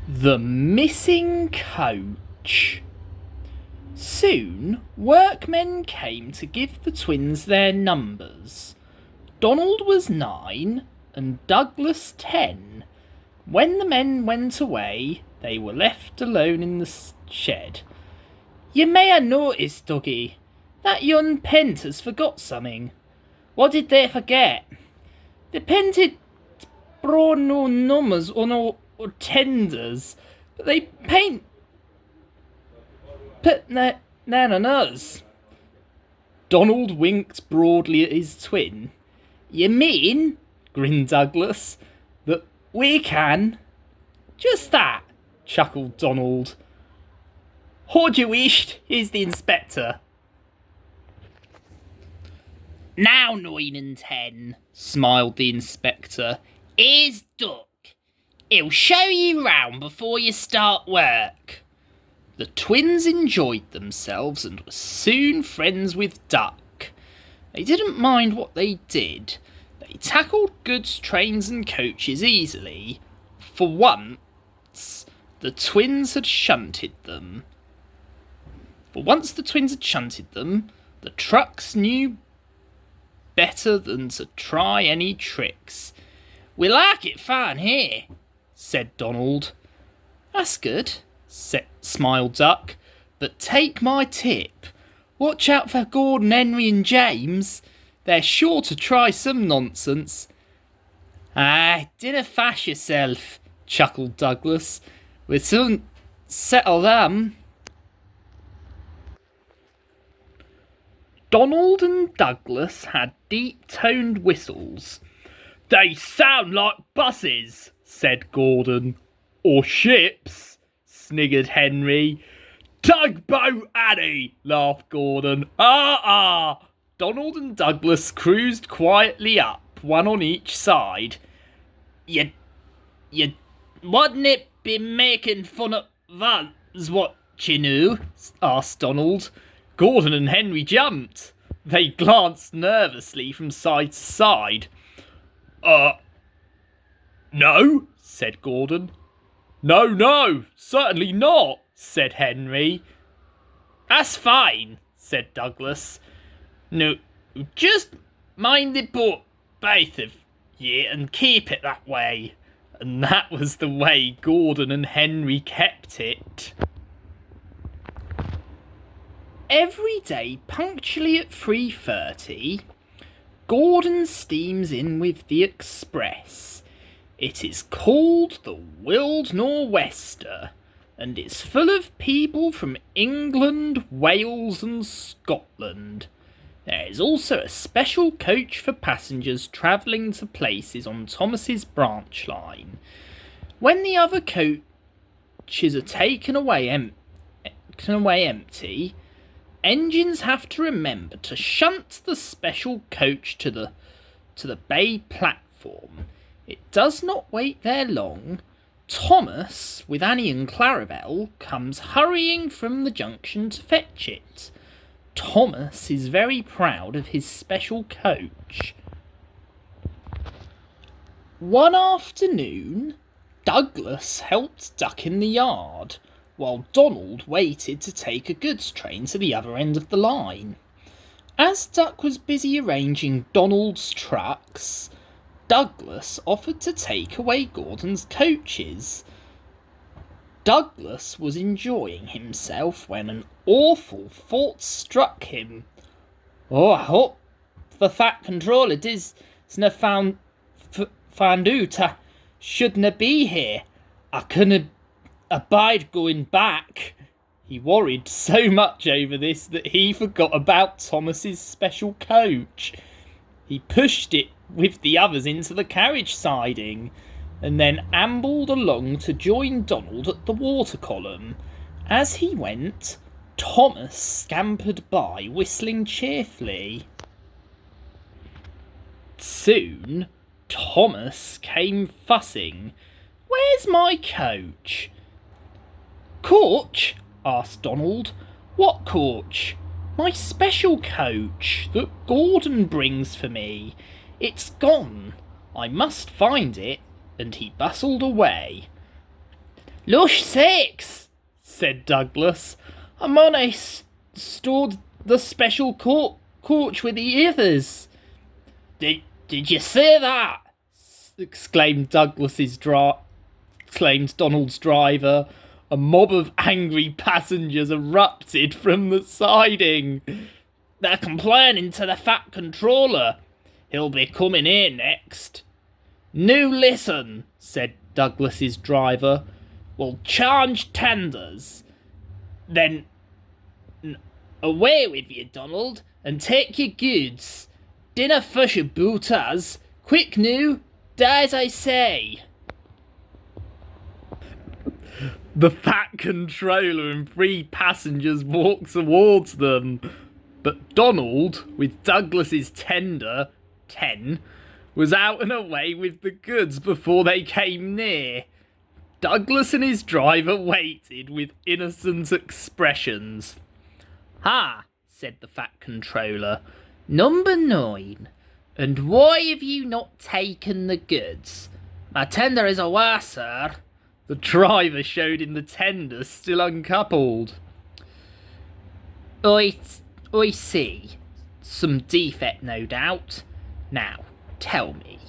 The missing coach. Soon, workmen came to give the twins their numbers. Donald was 9 and Douglas 10. When the men went away, they were left alone in the shed. "You may ha' noticed, Dougie, that young Pent has forgot something." "What did they forget?" "The Pent had brought no numbers or no tenders, but they put that on us." Donald winked broadly at his twin. "You mean," grinned Douglas, "that we can?" "Just that," chuckled Donald. "How'd you wished? Here's the inspector." "Now 9 and 10, smiled the inspector. "Here's Duck. He'll show you round before you start work." The twins enjoyed themselves and were soon friends with Duck. They didn't mind what they did. They tackled goods trains and coaches easily. For once, the twins had shunted them. The trucks knew better than to try any tricks. "We like it fine here," said Donald. "That's good," smiled Duck. "But take my tip. Watch out for Gordon, Henry and James. They're sure to try some nonsense." "Aye, dinna fash yourself," chuckled Douglas. "We'll soon settle them." Donald and Douglas had deep-toned whistles. "They sound like buses," said Gordon. "Or ships," sniggered Henry. "Tugboat Annie," laughed Gordon. "Ah!" Donald and Douglas cruised quietly up, one on each side. You wouldn't it be making fun of us, what you knew?" asked Donald. Gordon and Henry jumped. They glanced nervously from side to side. No," said Gordon. No, certainly not," said Henry. "That's fine," said Douglas. "No, just mind the boat, both of ye, and keep it that way." And that was the way Gordon and Henry kept it. Every day, punctually at 3:30, Gordon steams in with the express. It is called the Wild Nor'Wester, and is full of people from England, Wales and Scotland. There is also a special coach for passengers travelling to places on Thomas's branch line. When the other coaches are taken away empty, engines have to remember to shunt the special coach to the bay platform. It does not wait there long. Thomas, with Annie and Clarabelle, comes hurrying from the junction to fetch it. Thomas is very proud of his special coach. One afternoon, Douglas helped Duck in the yard, while Donald waited to take a goods train to the other end of the line. As Duck was busy arranging Donald's trucks, Douglas offered to take away Gordon's coaches. Douglas was enjoying himself when an awful thought struck him. "Oh, I hope the Fat Controller disna found out I shouldna be here. I couldna abide going back." He worried so much over this that he forgot about Thomas's special coach. He pushed it with the others into the carriage siding, and then ambled along to join Donald at the water column. As he went, Thomas scampered by, whistling cheerfully. Soon, Thomas came fussing. "Where's my coach?" "Coach?" asked Donald. "What coach?" "My special coach that Gordon brings for me. It's gone. I must find it," and he bustled away. "Lush sakes," said Douglas. "I'm on stored the special coach with the others." Did you say that?" exclaimed Donald's driver. A mob of angry passengers erupted from the siding. "They're complaining to the Fat Controller. He'll be coming here next." "No, listen," said Douglas's driver. "We'll charge tenders. Then away with you, Donald, and take your goods. Dinner for your booters. Quick now, as I say." The Fat Controller and 3 passengers walked towards them, but Donald, with Douglas's tender, 10, was out and away with the goods before they came near. Douglas and his driver waited with innocent expressions. "Ha," said the Fat Controller. "Number 9. And why have you not taken the goods?" "My tender is away, sir." The driver showed him the tender still uncoupled. I see. Some defect, no doubt. Now, tell me,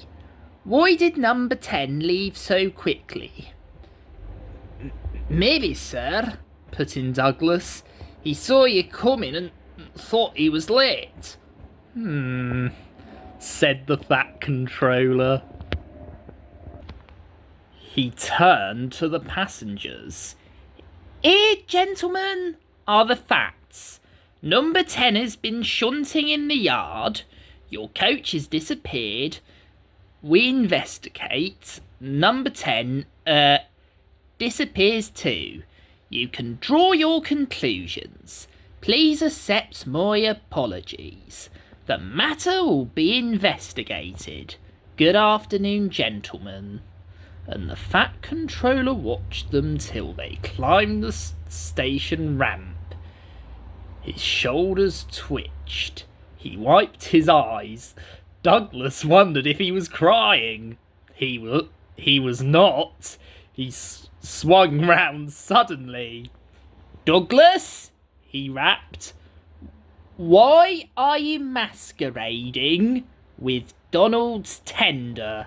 why did number 10 leave so quickly?" "Maybe, sir," put in Douglas, "he saw you coming and thought he was late." Said the Fat Controller. He turned to the passengers. "Here, gentlemen, are the facts. Number 10 has been shunting in the yard. Your coach has disappeared. We investigate. Number 10, disappears too. You can draw your conclusions. Please accept my apologies. The matter will be investigated. Good afternoon, gentlemen." And the Fat Controller watched them till they climbed the station ramp. His shoulders twitched. He wiped his eyes. Douglas wondered if he was crying. He was not. He swung round suddenly. "Douglas," he rapped, "why are you masquerading with Donald's tender?"